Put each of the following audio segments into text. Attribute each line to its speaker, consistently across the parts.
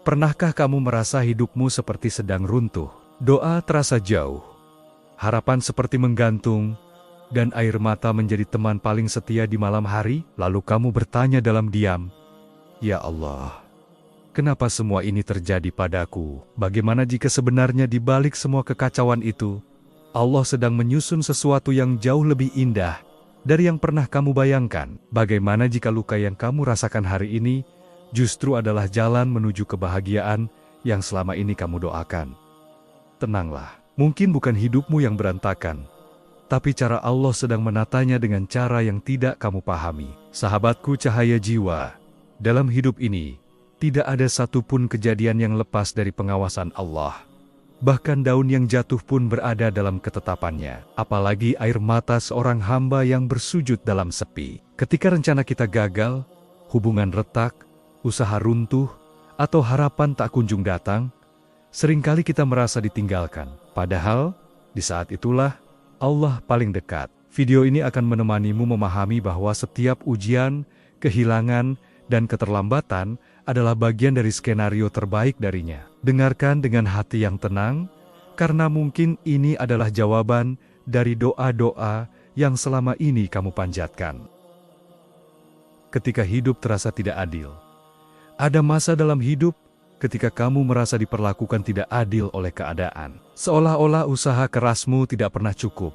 Speaker 1: Pernahkah kamu merasa hidupmu seperti sedang runtuh? Doa terasa jauh, harapan seperti menggantung, dan air mata menjadi teman paling setia di malam hari? Lalu kamu bertanya dalam diam, "Ya Allah, kenapa semua ini terjadi padaku?" Bagaimana jika sebenarnya di balik semua kekacauan itu, Allah sedang menyusun sesuatu yang jauh lebih indah dari yang pernah kamu bayangkan? Bagaimana jika luka yang kamu rasakan hari ini justru adalah jalan menuju kebahagiaan yang selama ini kamu doakan? Tenanglah, mungkin bukan hidupmu yang berantakan, tapi cara Allah sedang menatanya dengan cara yang tidak kamu pahami. Sahabatku cahaya jiwa, dalam hidup ini, tidak ada satupun kejadian yang lepas dari pengawasan Allah. Bahkan daun yang jatuh pun berada dalam ketetapannya. Apalagi air mata seorang hamba yang bersujud dalam sepi. Ketika rencana kita gagal, hubungan retak, usaha runtuh, atau harapan tak kunjung datang, seringkali kita merasa ditinggalkan. Padahal, di saat itulah Allah paling dekat. Video ini akan menemanimu memahami bahwa setiap ujian, kehilangan, dan keterlambatan adalah bagian dari skenario terbaik darinya. Dengarkan dengan hati yang tenang, karena mungkin ini adalah jawaban dari doa-doa yang selama ini kamu panjatkan. Ketika hidup terasa tidak adil, ada masa dalam hidup ketika kamu merasa diperlakukan tidak adil oleh keadaan. Seolah-olah usaha kerasmu tidak pernah cukup.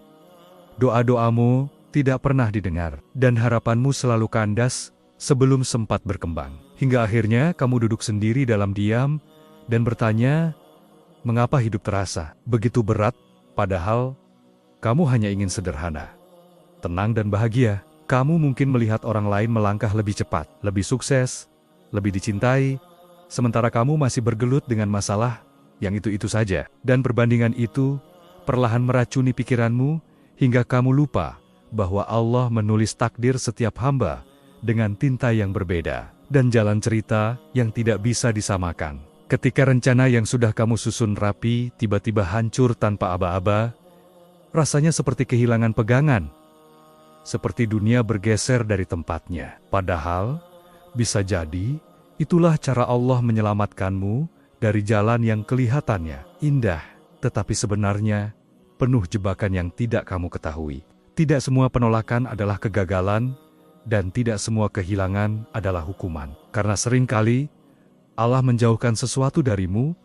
Speaker 1: Doa-doamu tidak pernah didengar, dan harapanmu selalu kandas sebelum sempat berkembang. Hingga akhirnya kamu duduk sendiri dalam diam dan bertanya, mengapa hidup terasa begitu berat, padahal kamu hanya ingin sederhana, tenang dan bahagia. Kamu mungkin melihat orang lain melangkah lebih cepat, lebih sukses, lebih dicintai, sementara kamu masih bergelut dengan masalah yang itu-itu saja. Dan perbandingan itu perlahan meracuni pikiranmu hingga kamu lupa bahwa Allah menulis takdir setiap hamba dengan tinta yang berbeda dan jalan cerita yang tidak bisa disamakan. Ketika rencana yang sudah kamu susun rapi tiba-tiba hancur tanpa aba-aba, rasanya seperti kehilangan pegangan, seperti dunia bergeser dari tempatnya. Padahal, bisa jadi, itulah cara Allah menyelamatkanmu dari jalan yang kelihatannya indah, tetapi sebenarnya penuh jebakan yang tidak kamu ketahui. Tidak semua penolakan adalah kegagalan, dan tidak semua kehilangan adalah hukuman. Karena seringkali, Allah menjauhkan sesuatu darimu,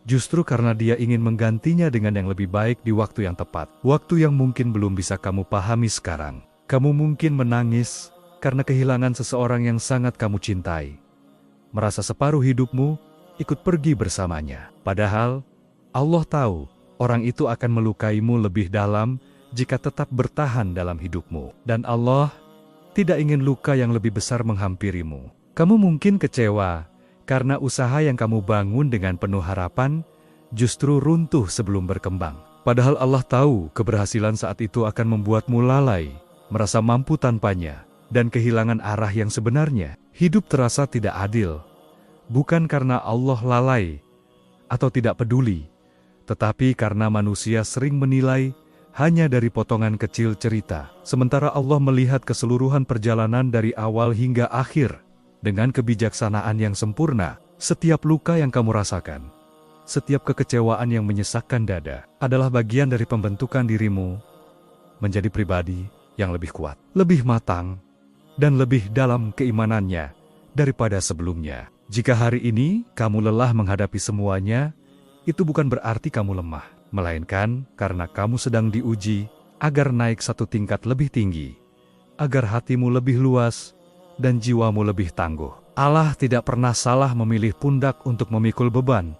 Speaker 1: justru karena Dia ingin menggantinya dengan yang lebih baik di waktu yang tepat. Waktu yang mungkin belum bisa kamu pahami sekarang. Kamu mungkin menangis karena kehilangan seseorang yang sangat kamu cintai. Merasa separuh hidupmu ikut pergi bersamanya. Padahal, Allah tahu orang itu akan melukaimu lebih dalam jika tetap bertahan dalam hidupmu. Dan Allah tidak ingin luka yang lebih besar menghampirimu. Kamu mungkin kecewa karena usaha yang kamu bangun dengan penuh harapan justru runtuh sebelum berkembang. Padahal Allah tahu keberhasilan saat itu akan membuatmu lalai, merasa mampu tanpanya, dan kehilangan arah yang sebenarnya. Hidup terasa tidak adil, bukan karena Allah lalai atau tidak peduli, tetapi karena manusia sering menilai hanya dari potongan kecil cerita. Sementara Allah melihat keseluruhan perjalanan dari awal hingga akhir dengan kebijaksanaan yang sempurna. Setiap luka yang kamu rasakan, setiap kekecewaan yang menyesakkan dada, adalah bagian dari pembentukan dirimu menjadi pribadi yang lebih kuat, lebih matang, dan lebih dalam keimanannya daripada sebelumnya. Jika hari ini kamu lelah menghadapi semuanya, itu bukan berarti kamu lemah, melainkan karena kamu sedang diuji agar naik satu tingkat lebih tinggi, agar hatimu lebih luas dan jiwamu lebih tangguh. Allah tidak pernah salah memilih pundak untuk memikul beban.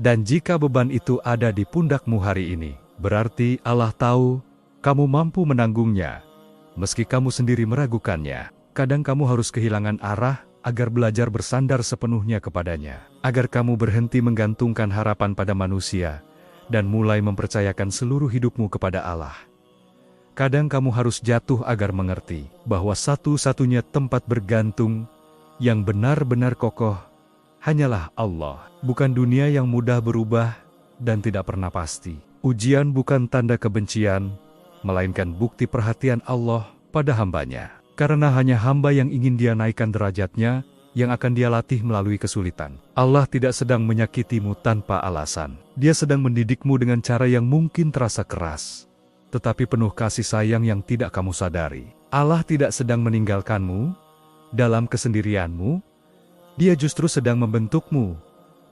Speaker 1: Dan jika beban itu ada di pundakmu hari ini, berarti Allah tahu kamu mampu menanggungnya, meski kamu sendiri meragukannya. Kadang kamu harus kehilangan arah agar belajar bersandar sepenuhnya kepadanya, agar kamu berhenti menggantungkan harapan pada manusia dan mulai mempercayakan seluruh hidupmu kepada Allah. Kadang kamu harus jatuh agar mengerti bahwa satu-satunya tempat bergantung yang benar-benar kokoh hanyalah Allah. Bukan dunia yang mudah berubah dan tidak pernah pasti. Ujian bukan tanda kebencian, melainkan bukti perhatian Allah pada hambanya. Karena hanya hamba yang ingin Dia naikkan derajatnya, yang akan Dia latih melalui kesulitan. Allah tidak sedang menyakitimu tanpa alasan. Dia sedang mendidikmu dengan cara yang mungkin terasa keras, tetapi penuh kasih sayang yang tidak kamu sadari. Allah tidak sedang meninggalkanmu dalam kesendirianmu. Dia justru sedang membentukmu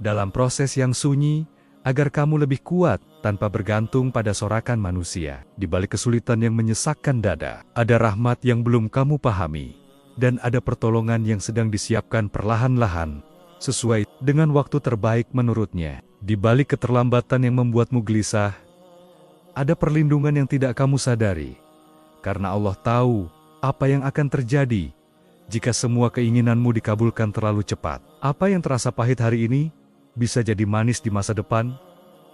Speaker 1: dalam proses yang sunyi, agar kamu lebih kuat tanpa bergantung pada sorakan manusia. Di balik kesulitan yang menyesakkan dada, ada rahmat yang belum kamu pahami, dan ada pertolongan yang sedang disiapkan perlahan-lahan, sesuai dengan waktu terbaik menurutnya. Di balik keterlambatan yang membuatmu gelisah, ada perlindungan yang tidak kamu sadari, karena Allah tahu apa yang akan terjadi jika semua keinginanmu dikabulkan terlalu cepat. Apa yang terasa pahit hari ini, bisa jadi manis di masa depan,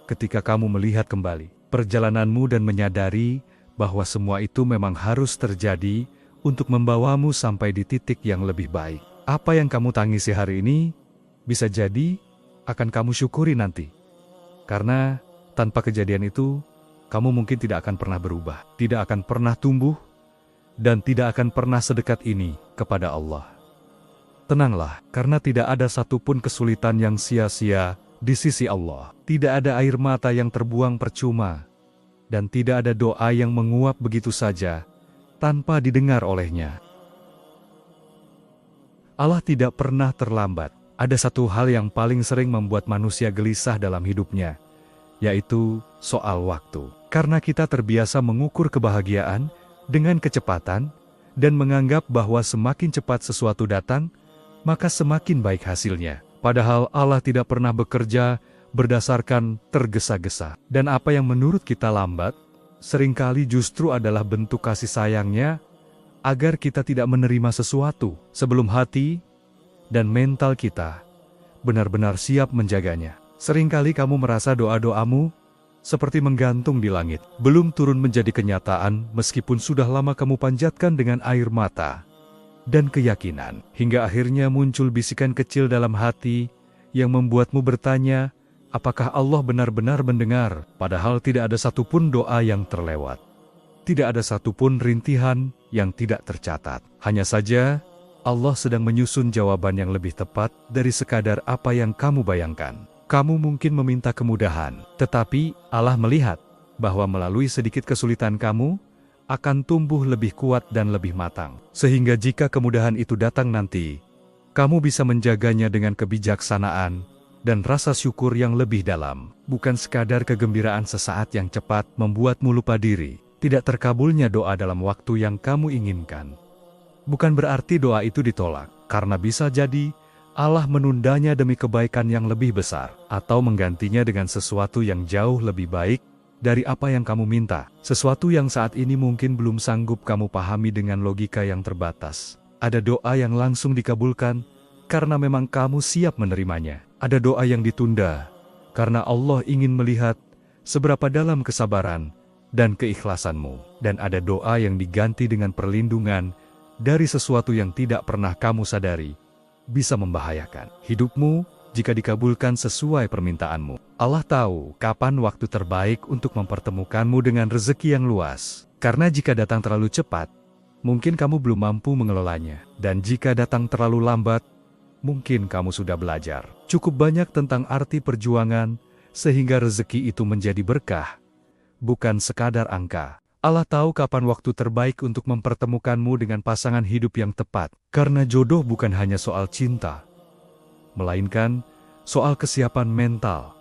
Speaker 1: ketika kamu melihat kembali perjalananmu dan menyadari bahwa semua itu memang harus terjadi untuk membawamu sampai di titik yang lebih baik. Apa yang kamu tangisi hari ini, bisa jadi akan kamu syukuri nanti. Karena tanpa kejadian itu, kamu mungkin tidak akan pernah berubah, tidak akan pernah tumbuh, dan tidak akan pernah sedekat ini kepada Allah. Tenanglah, karena tidak ada satupun kesulitan yang sia-sia di sisi Allah. Tidak ada air mata yang terbuang percuma, dan tidak ada doa yang menguap begitu saja tanpa didengar olehnya. Allah tidak pernah terlambat. Ada satu hal yang paling sering membuat manusia gelisah dalam hidupnya, yaitu soal waktu. Karena kita terbiasa mengukur kebahagiaan dengan kecepatan, dan menganggap bahwa semakin cepat sesuatu datang, maka semakin baik hasilnya. Padahal Allah tidak pernah bekerja berdasarkan tergesa-gesa. Dan apa yang menurut kita lambat, seringkali justru adalah bentuk kasih sayangnya, agar kita tidak menerima sesuatu sebelum hati dan mental kita benar-benar siap menjaganya. Seringkali kamu merasa doa-doamu seperti menggantung di langit, belum turun menjadi kenyataan meskipun sudah lama kamu panjatkan dengan air mata dan keyakinan. Hingga akhirnya muncul bisikan kecil dalam hati yang membuatmu bertanya, apakah Allah benar-benar mendengar? Padahal tidak ada satupun doa yang terlewat. Tidak ada satupun rintihan yang tidak tercatat. Hanya saja, Allah sedang menyusun jawaban yang lebih tepat dari sekadar apa yang kamu bayangkan. Kamu mungkin meminta kemudahan, tetapi Allah melihat bahwa melalui sedikit kesulitan kamu akan tumbuh lebih kuat dan lebih matang. Sehingga jika kemudahan itu datang nanti, kamu bisa menjaganya dengan kebijaksanaan dan rasa syukur yang lebih dalam. Bukan sekadar kegembiraan sesaat yang cepat membuatmu lupa diri. Tidak terkabulnya doa dalam waktu yang kamu inginkan bukan berarti doa itu ditolak, karena bisa jadi Allah menundanya demi kebaikan yang lebih besar, atau menggantinya dengan sesuatu yang jauh lebih baik dari apa yang kamu minta. Sesuatu yang saat ini mungkin belum sanggup kamu pahami dengan logika yang terbatas. Ada doa yang langsung dikabulkan karena memang kamu siap menerimanya. Ada doa yang ditunda karena Allah ingin melihat seberapa dalam kesabaran dan keikhlasanmu. Dan ada doa yang diganti dengan perlindungan dari sesuatu yang tidak pernah kamu sadari, bisa membahayakan hidupmu jika dikabulkan sesuai permintaanmu. Allah tahu kapan waktu terbaik untuk mempertemukanmu dengan rezeki yang luas. Karena jika datang terlalu cepat, mungkin kamu belum mampu mengelolanya. Dan jika datang terlalu lambat, mungkin kamu sudah belajar cukup banyak tentang arti perjuangan, sehingga rezeki itu menjadi berkah, bukan sekadar angka. Allah tahu kapan waktu terbaik untuk mempertemukanmu dengan pasangan hidup yang tepat. Karena jodoh bukan hanya soal cinta, melainkan soal kesiapan mental,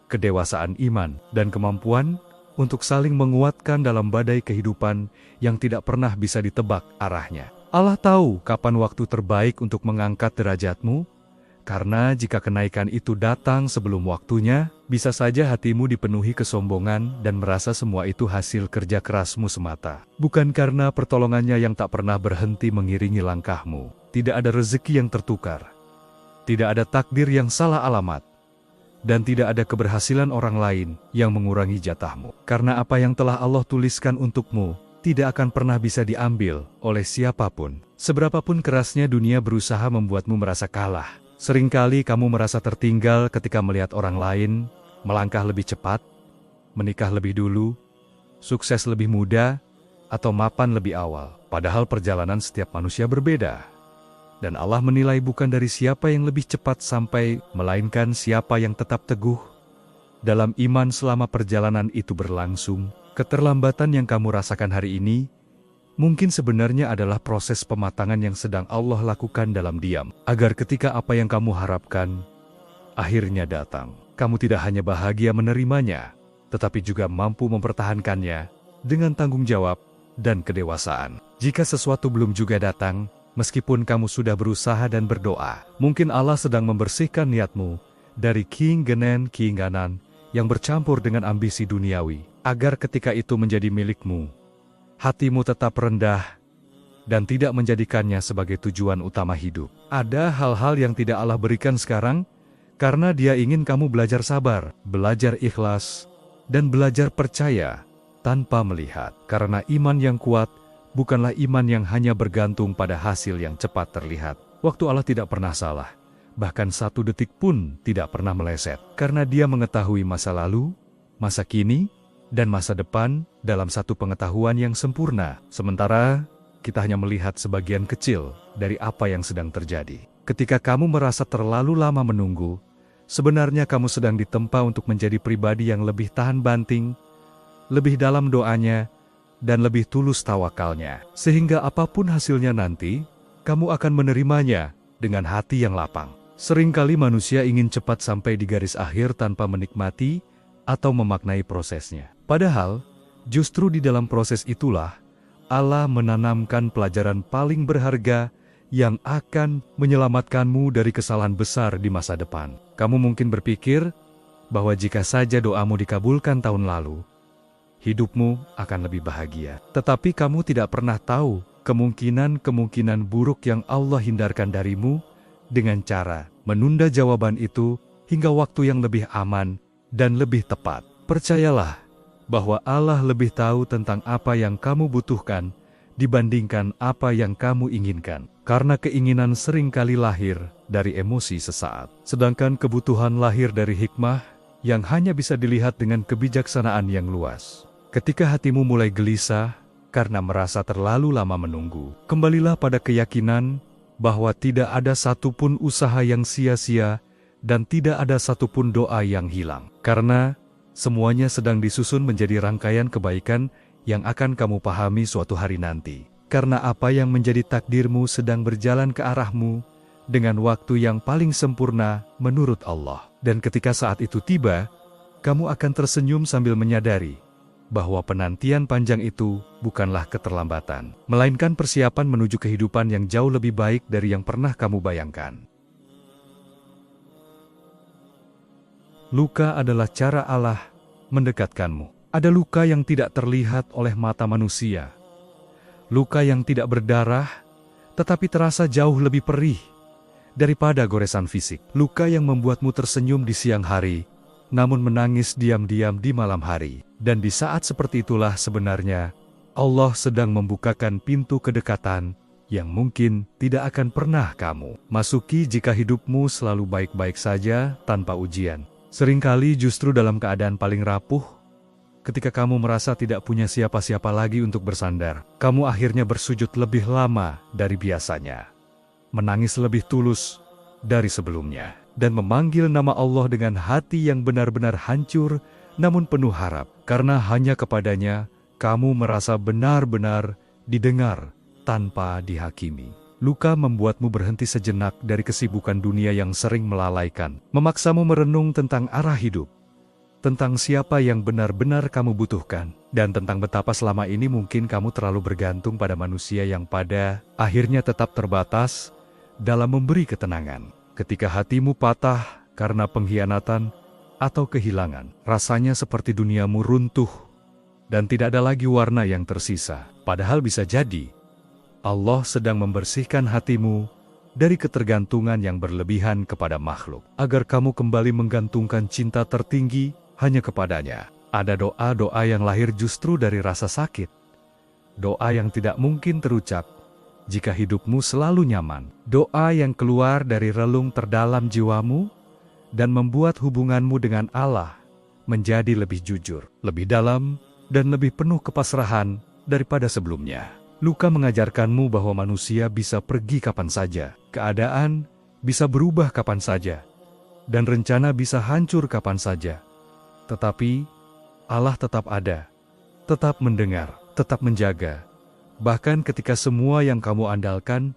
Speaker 1: kedewasaan iman, dan kemampuan untuk saling menguatkan dalam badai kehidupan yang tidak pernah bisa ditebak arahnya. Allah tahu kapan waktu terbaik untuk mengangkat derajatmu, karena jika kenaikan itu datang sebelum waktunya, bisa saja hatimu dipenuhi kesombongan dan merasa semua itu hasil kerja kerasmu semata. Bukan karena pertolongannya yang tak pernah berhenti mengiringi langkahmu. Tidak ada rezeki yang tertukar. Tidak ada takdir yang salah alamat. Dan tidak ada keberhasilan orang lain yang mengurangi jatahmu. Karena apa yang telah Allah tuliskan untukmu, tidak akan pernah bisa diambil oleh siapapun. Seberapapun kerasnya dunia berusaha membuatmu merasa kalah. Seringkali kamu merasa tertinggal ketika melihat orang lain melangkah lebih cepat, menikah lebih dulu, sukses lebih muda, atau mapan lebih awal. Padahal perjalanan setiap manusia berbeda. Dan Allah menilai bukan dari siapa yang lebih cepat sampai, melainkan siapa yang tetap teguh dalam iman selama perjalanan itu berlangsung. Keterlambatan yang kamu rasakan hari ini mungkin sebenarnya adalah proses pematangan yang sedang Allah lakukan dalam diam, agar ketika apa yang kamu harapkan akhirnya datang, kamu tidak hanya bahagia menerimanya, tetapi juga mampu mempertahankannya dengan tanggung jawab dan kedewasaan. Jika sesuatu belum juga datang, meskipun kamu sudah berusaha dan berdoa, mungkin Allah sedang membersihkan niatmu dari keinginan yang bercampur dengan ambisi duniawi, agar ketika itu menjadi milikmu, hatimu tetap rendah dan tidak menjadikannya sebagai tujuan utama hidup. Ada hal-hal yang tidak Allah berikan sekarang, karena Dia ingin kamu belajar sabar, belajar ikhlas, dan belajar percaya tanpa melihat. Karena iman yang kuat bukanlah iman yang hanya bergantung pada hasil yang cepat terlihat. Waktu Allah tidak pernah salah, bahkan satu detik pun tidak pernah meleset. Karena Dia mengetahui masa lalu, masa kini, dan masa depan dalam satu pengetahuan yang sempurna. Sementara kita hanya melihat sebagian kecil dari apa yang sedang terjadi. Ketika kamu merasa terlalu lama menunggu, sebenarnya kamu sedang ditempa untuk menjadi pribadi yang lebih tahan banting, lebih dalam doanya, dan lebih tulus tawakalnya. Sehingga apapun hasilnya nanti, kamu akan menerimanya dengan hati yang lapang. Seringkali manusia ingin cepat sampai di garis akhir tanpa menikmati atau memaknai prosesnya. Padahal, justru di dalam proses itulah Allah menanamkan pelajaran paling berharga yang akan menyelamatkanmu dari kesalahan besar di masa depan. Kamu mungkin berpikir bahwa jika saja doamu dikabulkan tahun lalu, hidupmu akan lebih bahagia. Tetapi kamu tidak pernah tahu kemungkinan-kemungkinan buruk yang Allah hindarkan darimu dengan cara menunda jawaban itu hingga waktu yang lebih aman dan lebih tepat. Percayalah bahwa Allah lebih tahu tentang apa yang kamu butuhkan dibandingkan apa yang kamu inginkan. Karena keinginan seringkali lahir dari emosi sesaat, sedangkan kebutuhan lahir dari hikmah yang hanya bisa dilihat dengan kebijaksanaan yang luas. Ketika hatimu mulai gelisah karena merasa terlalu lama menunggu, kembalilah pada keyakinan bahwa tidak ada satupun usaha yang sia-sia dan tidak ada satupun doa yang hilang. Karena semuanya sedang disusun menjadi rangkaian kebaikan yang akan kamu pahami suatu hari nanti. Karena apa yang menjadi takdirmu sedang berjalan ke arahmu dengan waktu yang paling sempurna menurut Allah. Dan ketika saat itu tiba, kamu akan tersenyum sambil menyadari bahwa penantian panjang itu bukanlah keterlambatan, melainkan persiapan menuju kehidupan yang jauh lebih baik dari yang pernah kamu bayangkan. Luka adalah cara Allah mendekatkanmu. Ada luka yang tidak terlihat oleh mata manusia. Luka yang tidak berdarah, tetapi terasa jauh lebih perih daripada goresan fisik. Luka yang membuatmu tersenyum di siang hari, namun menangis diam-diam di malam hari. Dan di saat seperti itulah sebenarnya Allah sedang membukakan pintu kedekatan yang mungkin tidak akan pernah kamu masuki jika hidupmu selalu baik-baik saja tanpa ujian. Seringkali justru dalam keadaan paling rapuh, ketika kamu merasa tidak punya siapa-siapa lagi untuk bersandar, kamu akhirnya bersujud lebih lama dari biasanya, menangis lebih tulus dari sebelumnya, dan memanggil nama Allah dengan hati yang benar-benar hancur namun penuh harap, karena hanya kepadanya kamu merasa benar-benar didengar tanpa dihakimi. Luka membuatmu berhenti sejenak dari kesibukan dunia yang sering melalaikan, memaksamu merenung tentang arah hidup, tentang siapa yang benar-benar kamu butuhkan, dan tentang betapa selama ini mungkin kamu terlalu bergantung pada manusia yang pada akhirnya tetap terbatas dalam memberi ketenangan. Ketika hatimu patah karena pengkhianatan atau kehilangan, rasanya seperti duniamu runtuh dan tidak ada lagi warna yang tersisa. Padahal bisa jadi Allah sedang membersihkan hatimu dari ketergantungan yang berlebihan kepada makhluk, agar kamu kembali menggantungkan cinta tertinggi hanya kepadanya. Ada doa-doa yang lahir justru dari rasa sakit, doa yang tidak mungkin terucap jika hidupmu selalu nyaman, doa yang keluar dari relung terdalam jiwamu dan membuat hubunganmu dengan Allah menjadi lebih jujur, lebih dalam, dan lebih penuh kepasrahan daripada sebelumnya. Luka mengajarkanmu bahwa manusia bisa pergi kapan saja, keadaan bisa berubah kapan saja, dan rencana bisa hancur kapan saja. Tetapi Allah tetap ada, tetap mendengar, tetap menjaga. Bahkan ketika semua yang kamu andalkan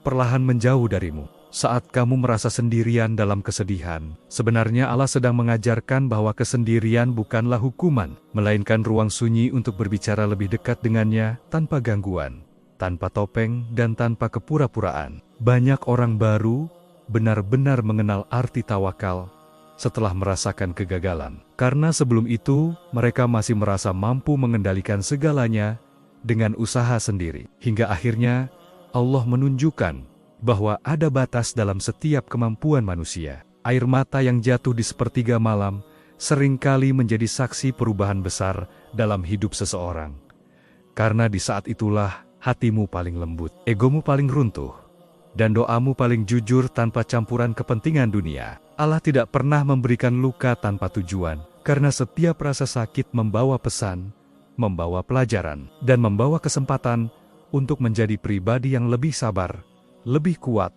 Speaker 1: perlahan menjauh darimu. Saat kamu merasa sendirian dalam kesedihan, sebenarnya Allah sedang mengajarkan bahwa kesendirian bukanlah hukuman, melainkan ruang sunyi untuk berbicara lebih dekat dengannya tanpa gangguan, tanpa topeng, dan tanpa kepura-puraan. Banyak orang baru benar-benar mengenal arti tawakal setelah merasakan kegagalan. Karena sebelum itu, mereka masih merasa mampu mengendalikan segalanya dengan usaha sendiri. Hingga akhirnya, Allah menunjukkan bahwa ada batas dalam setiap kemampuan manusia. Air mata yang jatuh di sepertiga malam seringkali menjadi saksi perubahan besar dalam hidup seseorang. Karena di saat itulah hatimu paling lembut, egomu paling runtuh, dan doamu paling jujur tanpa campuran kepentingan dunia. Allah tidak pernah memberikan luka tanpa tujuan, karena setiap rasa sakit membawa pesan, membawa pelajaran, dan membawa kesempatan untuk menjadi pribadi yang lebih sabar, lebih kuat,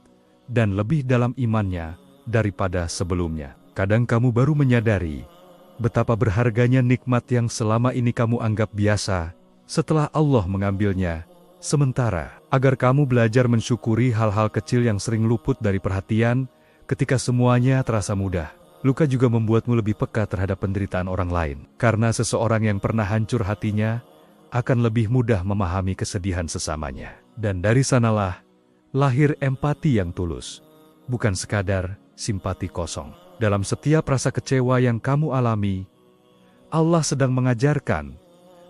Speaker 1: dan lebih dalam imannya daripada sebelumnya. Kadang kamu baru menyadari betapa berharganya nikmat yang selama ini kamu anggap biasa setelah Allah mengambilnya. Sementara, agar kamu belajar mensyukuri hal-hal kecil yang sering luput dari perhatian ketika semuanya terasa mudah. Luka juga membuatmu lebih peka terhadap penderitaan orang lain. Karena seseorang yang pernah hancur hatinya akan lebih mudah memahami kesedihan sesamanya. Dan dari sanalah lahir empati yang tulus, bukan sekadar simpati kosong. Dalam setiap rasa kecewa yang kamu alami, Allah sedang mengajarkan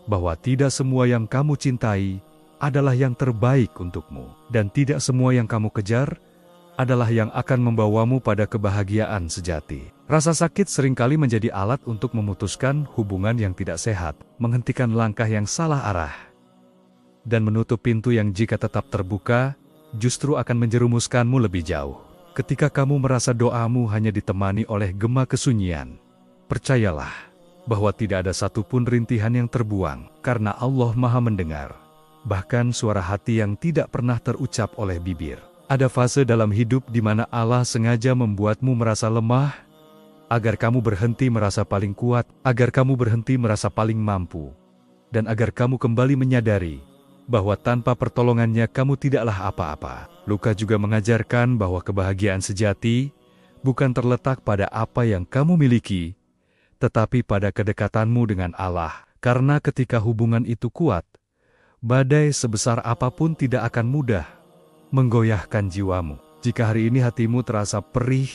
Speaker 1: bahwa tidak semua yang kamu cintai adalah yang terbaik untukmu, dan tidak semua yang kamu kejar adalah yang akan membawamu pada kebahagiaan sejati. Rasa sakit seringkali menjadi alat untuk memutuskan hubungan yang tidak sehat, menghentikan langkah yang salah arah, dan menutup pintu yang jika tetap terbuka, justru akan menjerumuskanmu lebih jauh. Ketika kamu merasa doamu hanya ditemani oleh gema kesunyian, percayalah bahwa tidak ada satupun rintihan yang terbuang, karena Allah Maha Mendengar. Bahkan suara hati yang tidak pernah terucap oleh bibir. Ada fase dalam hidup di mana Allah sengaja membuatmu merasa lemah, agar kamu berhenti merasa paling kuat, agar kamu berhenti merasa paling mampu, dan agar kamu kembali menyadari bahwa tanpa pertolongannya kamu tidaklah apa-apa. Luka juga mengajarkan bahwa kebahagiaan sejati bukan terletak pada apa yang kamu miliki, tetapi pada kedekatanmu dengan Allah. Karena ketika hubungan itu kuat, badai sebesar apapun tidak akan mudah menggoyahkan jiwamu. Jika hari ini hatimu terasa perih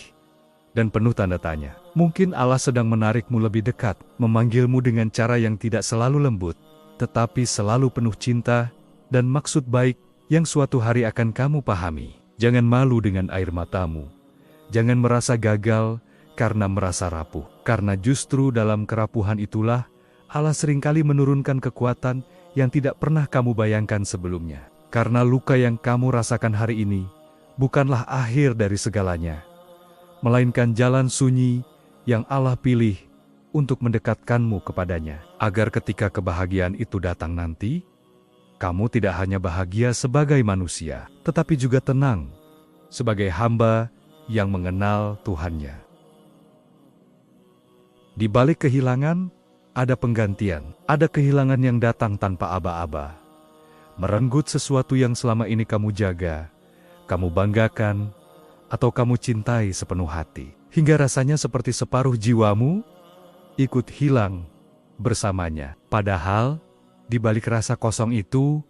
Speaker 1: dan penuh tanda tanya, mungkin Allah sedang menarikmu lebih dekat, memanggilmu dengan cara yang tidak selalu lembut, tetapi selalu penuh cinta dan maksud baik yang suatu hari akan kamu pahami. Jangan malu dengan air matamu. Jangan merasa gagal karena merasa rapuh. Karena justru dalam kerapuhan itulah Allah seringkali menurunkan kekuatan yang tidak pernah kamu bayangkan sebelumnya. Karena luka yang kamu rasakan hari ini bukanlah akhir dari segalanya, melainkan jalan sunyi yang Allah pilih untuk mendekatkanmu kepadanya. Agar ketika kebahagiaan itu datang nanti, kamu tidak hanya bahagia sebagai manusia, tetapi juga tenang sebagai hamba yang mengenal Tuhannya. Di balik kehilangan, ada penggantian. Ada kehilangan yang datang tanpa aba-aba, merenggut sesuatu yang selama ini kamu jaga, kamu banggakan, atau kamu cintai sepenuh hati. Hingga rasanya seperti separuh jiwamu ikut hilang bersamanya. Padahal, di balik rasa kosong itu,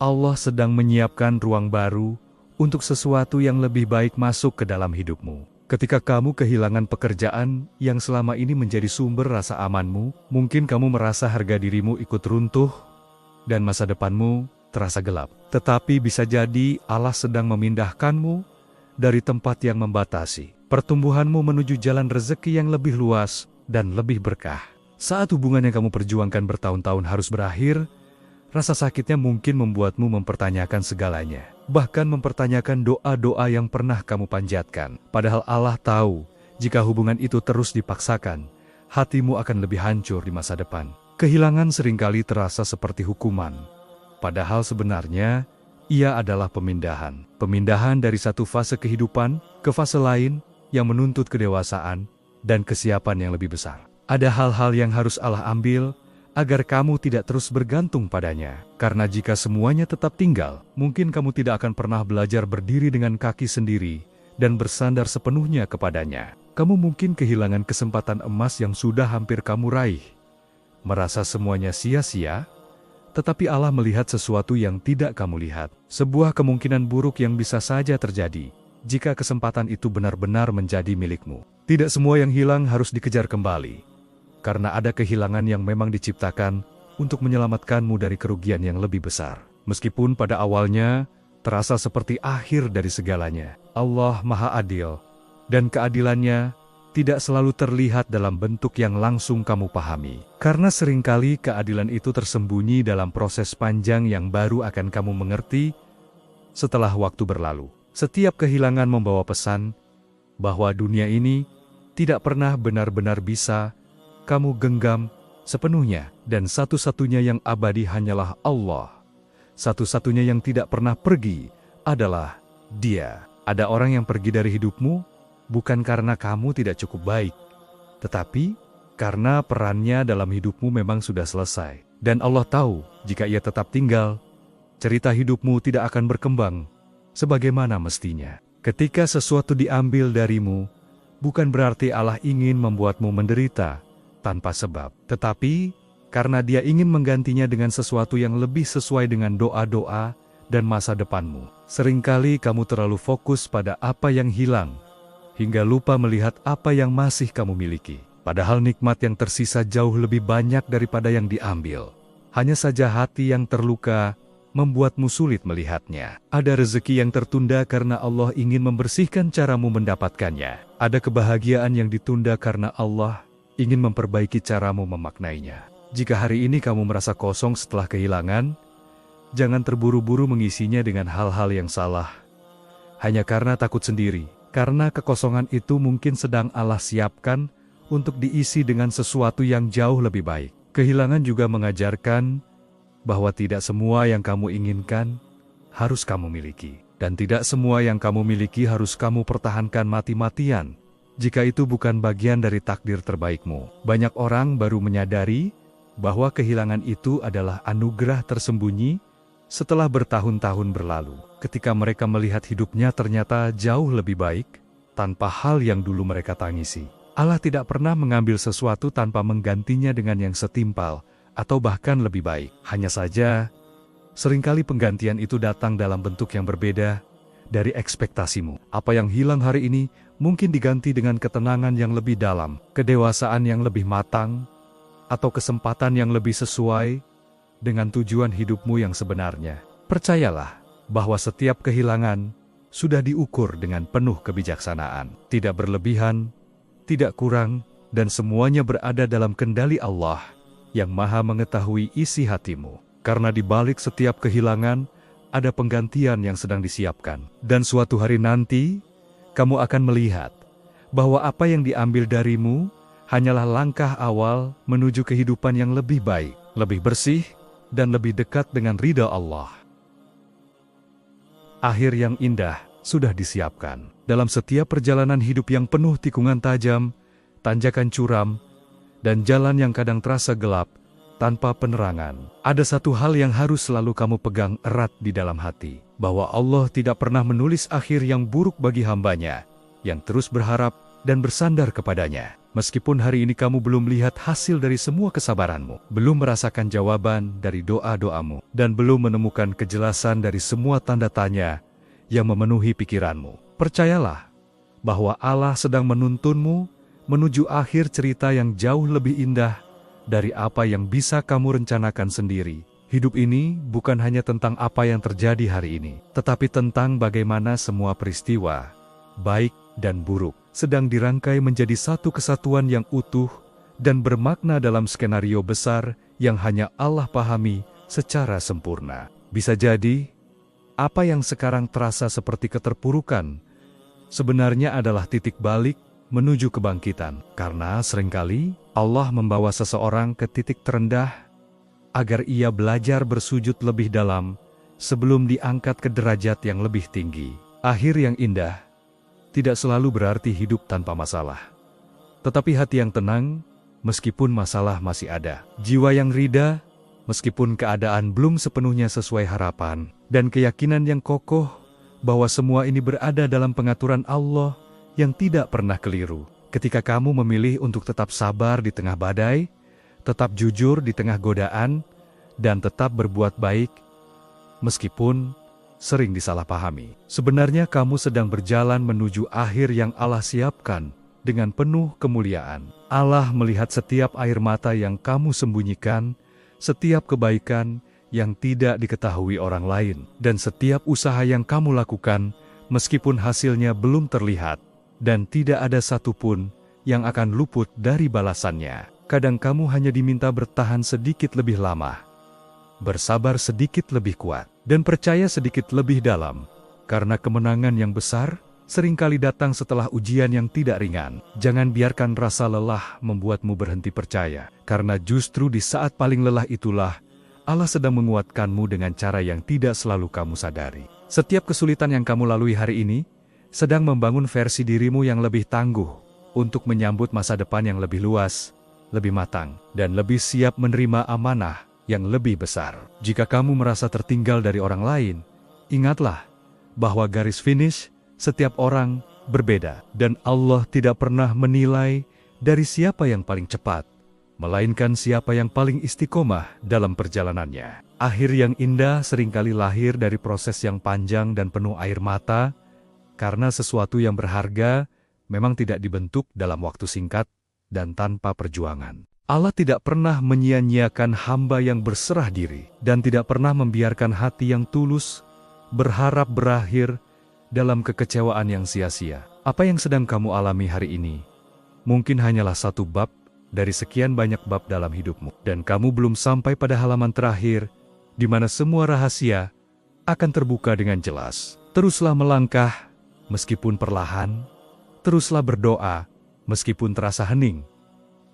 Speaker 1: Allah sedang menyiapkan ruang baru untuk sesuatu yang lebih baik masuk ke dalam hidupmu. Ketika kamu kehilangan pekerjaan yang selama ini menjadi sumber rasa amanmu, mungkin kamu merasa harga dirimu ikut runtuh dan masa depanmu terasa gelap. Tetapi bisa jadi Allah sedang memindahkanmu dari tempat yang membatasi pertumbuhanmu menuju jalan rezeki yang lebih luas dan lebih berkah. Saat hubungan yang kamu perjuangkan bertahun-tahun harus berakhir, rasa sakitnya mungkin membuatmu mempertanyakan segalanya. Bahkan mempertanyakan doa-doa yang pernah kamu panjatkan. Padahal Allah tahu, jika hubungan itu terus dipaksakan, hatimu akan lebih hancur di masa depan. Kehilangan seringkali terasa seperti hukuman, Padahal sebenarnya, ia adalah pemindahan. Pemindahan dari satu fase kehidupan ke fase lain yang menuntut kedewasaan dan kesiapan yang lebih besar. Ada hal-hal yang harus Allah ambil agar kamu tidak terus bergantung padanya. Karena jika semuanya tetap tinggal, mungkin kamu tidak akan pernah belajar berdiri dengan kaki sendiri dan bersandar sepenuhnya kepadanya. Kamu mungkin kehilangan kesempatan emas yang sudah hampir kamu raih. Merasa semuanya sia-sia, tetapi Allah melihat sesuatu yang tidak kamu lihat. Sebuah kemungkinan buruk yang bisa saja terjadi jika kesempatan itu benar-benar menjadi milikmu. Tidak semua yang hilang harus dikejar kembali, karena ada kehilangan yang memang diciptakan untuk menyelamatkanmu dari kerugian yang lebih besar. Meskipun pada awalnya terasa seperti akhir dari segalanya, Allah Maha Adil, dan keadilannya tidak selalu terlihat dalam bentuk yang langsung kamu pahami. Karena seringkali keadilan itu tersembunyi dalam proses panjang yang baru akan kamu mengerti setelah waktu berlalu. Setiap kehilangan membawa pesan bahwa dunia ini tidak pernah benar-benar bisa kamu genggam sepenuhnya, dan satu-satunya yang abadi hanyalah Allah. Satu-satunya yang tidak pernah pergi adalah Dia. Ada orang yang pergi dari hidupmu bukan karena kamu tidak cukup baik, tetapi karena perannya dalam hidupmu memang sudah selesai. Dan Allah tahu, jika ia tetap tinggal, cerita hidupmu tidak akan berkembang sebagaimana mestinya. Ketika sesuatu diambil darimu, bukan berarti Allah ingin membuatmu menderita tanpa sebab, tetapi karena Dia ingin menggantinya dengan sesuatu yang lebih sesuai dengan doa-doa dan masa depanmu. Seringkali kamu terlalu fokus pada apa yang hilang, hingga lupa melihat apa yang masih kamu miliki. Padahal nikmat yang tersisa jauh lebih banyak daripada yang diambil. Hanya saja hati yang terluka membuatmu sulit melihatnya. Ada rezeki yang tertunda karena Allah ingin membersihkan caramu mendapatkannya. Ada kebahagiaan yang ditunda karena Allah ingin memperbaiki caramu memaknainya. Jika hari ini kamu merasa kosong setelah kehilangan, jangan terburu-buru mengisinya dengan hal-hal yang salah, hanya karena takut sendiri. Karena kekosongan itu mungkin sedang Allah siapkan untuk diisi dengan sesuatu yang jauh lebih baik. Kehilangan juga mengajarkan bahwa tidak semua yang kamu inginkan harus kamu miliki. Dan tidak semua yang kamu miliki harus kamu pertahankan mati-matian, jika itu bukan bagian dari takdir terbaikmu. Banyak orang baru menyadari bahwa kehilangan itu adalah anugerah tersembunyi setelah bertahun-tahun berlalu, ketika mereka melihat hidupnya ternyata jauh lebih baik tanpa hal yang dulu mereka tangisi. Allah tidak pernah mengambil sesuatu tanpa menggantinya dengan yang setimpal atau bahkan lebih baik. Hanya saja, seringkali penggantian itu datang dalam bentuk yang berbeda dari ekspektasimu. Apa yang hilang hari ini mungkin diganti dengan ketenangan yang lebih dalam, kedewasaan yang lebih matang, atau kesempatan yang lebih sesuai dengan tujuan hidupmu yang sebenarnya. Percayalah bahwa setiap kehilangan sudah diukur dengan penuh kebijaksanaan. Tidak berlebihan, tidak kurang, dan semuanya berada dalam kendali Allah yang Maha mengetahui isi hatimu. Karena di balik setiap kehilangan ada penggantian yang sedang disiapkan. Dan suatu hari nanti, kamu akan melihat bahwa apa yang diambil darimu hanyalah langkah awal menuju kehidupan yang lebih baik, lebih bersih, dan lebih dekat dengan ridha Allah. Akhir yang indah sudah disiapkan. Dalam setiap perjalanan hidup yang penuh tikungan tajam, tanjakan curam, dan jalan yang kadang terasa gelap tanpa penerangan, ada satu hal yang harus selalu kamu pegang erat di dalam hati, bahwa Allah tidak pernah menulis akhir yang buruk bagi hambanya, yang terus berharap dan bersandar kepadanya. Meskipun hari ini kamu belum lihat hasil dari semua kesabaranmu, belum merasakan jawaban dari doa-doamu, dan belum menemukan kejelasan dari semua tanda tanya yang memenuhi pikiranmu, percayalah bahwa Allah sedang menuntunmu menuju akhir cerita yang jauh lebih indah dari apa yang bisa kamu rencanakan sendiri. Hidup ini bukan hanya tentang apa yang terjadi hari ini, tetapi tentang bagaimana semua peristiwa, baik dan buruk, sedang dirangkai menjadi satu kesatuan yang utuh dan bermakna dalam skenario besar yang hanya Allah pahami secara sempurna. Bisa jadi, apa yang sekarang terasa seperti keterpurukan sebenarnya adalah titik balik menuju kebangkitan. Karena seringkali Allah membawa seseorang ke titik terendah agar ia belajar bersujud lebih dalam sebelum diangkat ke derajat yang lebih tinggi. Akhir yang indah tidak selalu berarti hidup tanpa masalah. Tetapi hati yang tenang, meskipun masalah masih ada. Jiwa yang rida, meskipun keadaan belum sepenuhnya sesuai harapan. Dan keyakinan yang kokoh bahwa semua ini berada dalam pengaturan Allah yang tidak pernah keliru. Ketika kamu memilih untuk tetap sabar di tengah badai, tetap jujur di tengah godaan, dan tetap berbuat baik, meskipun sering disalahpahami. Sebenarnya kamu sedang berjalan menuju akhir yang Allah siapkan dengan penuh kemuliaan. Allah melihat setiap air mata yang kamu sembunyikan, setiap kebaikan yang tidak diketahui orang lain, dan setiap usaha yang kamu lakukan, meskipun hasilnya belum terlihat, dan tidak ada satupun yang akan luput dari balasannya. Kadang kamu hanya diminta bertahan sedikit lebih lama, bersabar sedikit lebih kuat, dan percaya sedikit lebih dalam, karena kemenangan yang besar seringkali datang setelah ujian yang tidak ringan. Jangan biarkan rasa lelah membuatmu berhenti percaya, karena justru di saat paling lelah itulah Allah sedang menguatkanmu dengan cara yang tidak selalu kamu sadari. Setiap kesulitan yang kamu lalui hari ini sedang membangun versi dirimu yang lebih tangguh untuk menyambut masa depan yang lebih luas, lebih matang, dan lebih siap menerima amanah yang lebih besar. Jika kamu merasa tertinggal dari orang lain, ingatlah bahwa garis finish setiap orang berbeda, dan Allah tidak pernah menilai dari siapa yang paling cepat, melainkan siapa yang paling istiqomah dalam perjalanannya. Akhir yang indah seringkali lahir dari proses yang panjang dan penuh air mata, karena sesuatu yang berharga memang tidak dibentuk dalam waktu singkat dan tanpa perjuangan. Allah tidak pernah menyia-nyiakan hamba yang berserah diri, dan tidak pernah membiarkan hati yang tulus berharap berakhir dalam kekecewaan yang sia-sia. Apa yang sedang kamu alami hari ini mungkin hanyalah satu bab dari sekian banyak bab dalam hidupmu, dan kamu belum sampai pada halaman terakhir, di mana semua rahasia akan terbuka dengan jelas. Teruslah melangkah, meskipun perlahan, teruslah berdoa, meskipun terasa hening,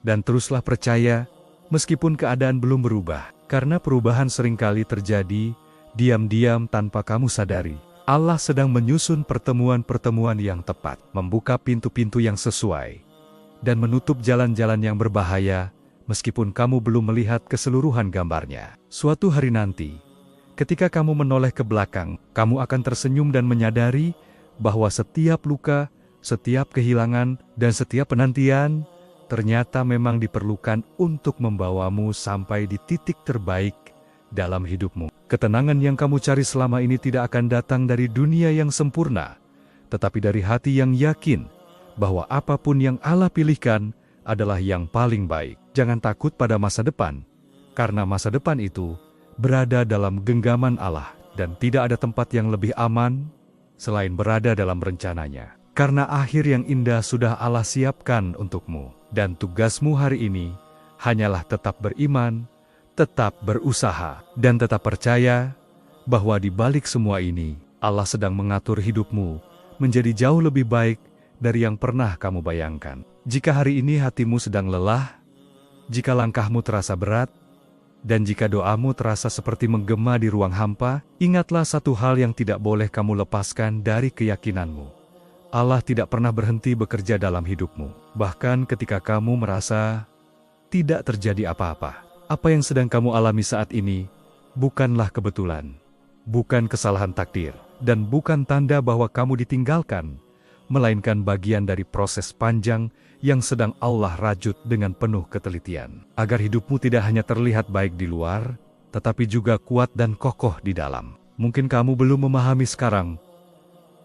Speaker 1: dan teruslah percaya, meskipun keadaan belum berubah, karena perubahan seringkali terjadi diam-diam tanpa kamu sadari. Allah sedang menyusun pertemuan-pertemuan yang tepat, membuka pintu-pintu yang sesuai, dan menutup jalan-jalan yang berbahaya, meskipun kamu belum melihat keseluruhan gambarnya. Suatu hari nanti, ketika kamu menoleh ke belakang, kamu akan tersenyum dan menyadari bahwa setiap luka, setiap kehilangan, dan setiap penantian ternyata memang diperlukan untuk membawamu sampai di titik terbaik dalam hidupmu. Ketenangan yang kamu cari selama ini tidak akan datang dari dunia yang sempurna, tetapi dari hati yang yakin bahwa apapun yang Allah pilihkan adalah yang paling baik. Jangan takut pada masa depan, karena masa depan itu berada dalam genggaman Allah, dan tidak ada tempat yang lebih aman selain berada dalam rencananya. Karena akhir yang indah sudah Allah siapkan untukmu, dan tugasmu hari ini hanyalah tetap beriman, tetap berusaha, dan tetap percaya bahwa di balik semua ini, Allah sedang mengatur hidupmu menjadi jauh lebih baik dari yang pernah kamu bayangkan. Jika hari ini hatimu sedang lelah, jika langkahmu terasa berat, dan jika doamu terasa seperti menggema di ruang hampa, ingatlah satu hal yang tidak boleh kamu lepaskan dari keyakinanmu. Allah tidak pernah berhenti bekerja dalam hidupmu. Bahkan ketika kamu merasa tidak terjadi apa-apa, apa yang sedang kamu alami saat ini bukanlah kebetulan, bukan kesalahan takdir, dan bukan tanda bahwa kamu ditinggalkan, melainkan bagian dari proses panjang yang sedang Allah rajut dengan penuh ketelitian, agar hidupmu tidak hanya terlihat baik di luar, tetapi juga kuat dan kokoh di dalam. Mungkin kamu belum memahami sekarang,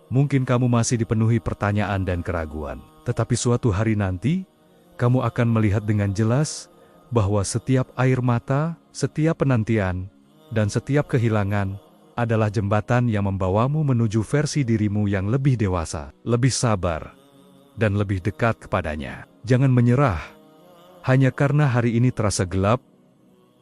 Speaker 1: mungkin kamu masih dipenuhi pertanyaan dan keraguan, tetapi suatu hari nanti, kamu akan melihat dengan jelas bahwa setiap air mata, setiap penantian, dan setiap kehilangan adalah jembatan yang membawamu menuju versi dirimu yang lebih dewasa, lebih sabar, dan lebih dekat kepadanya. Jangan menyerah hanya karena hari ini terasa gelap,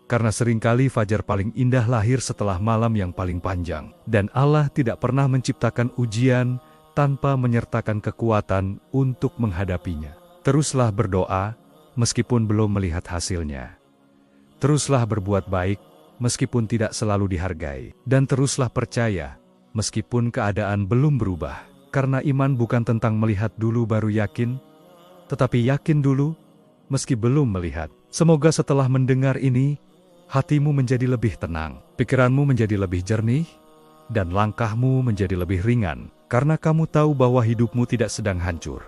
Speaker 1: karena seringkali fajar paling indah lahir setelah malam yang paling panjang, dan Allah tidak pernah menciptakan ujian tanpa menyertakan kekuatan untuk menghadapinya. Teruslah berdoa, meskipun belum melihat hasilnya. Teruslah berbuat baik, meskipun tidak selalu dihargai. Dan teruslah percaya, meskipun keadaan belum berubah. Karena iman bukan tentang melihat dulu baru yakin, tetapi yakin dulu, meski belum melihat. Semoga setelah mendengar ini, hatimu menjadi lebih tenang, pikiranmu menjadi lebih jernih, dan langkahmu menjadi lebih ringan. Karena kamu tahu bahwa hidupmu tidak sedang hancur,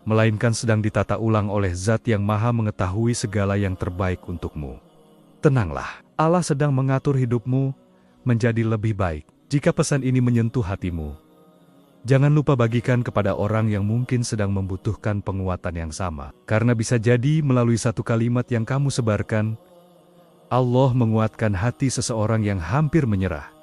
Speaker 1: melainkan sedang ditata ulang oleh Zat yang Maha mengetahui segala yang terbaik untukmu. Tenanglah, Allah sedang mengatur hidupmu menjadi lebih baik. Jika pesan ini menyentuh hatimu, jangan lupa bagikan kepada orang yang mungkin sedang membutuhkan penguatan yang sama. Karena bisa jadi melalui satu kalimat yang kamu sebarkan, Allah menguatkan hati seseorang yang hampir menyerah.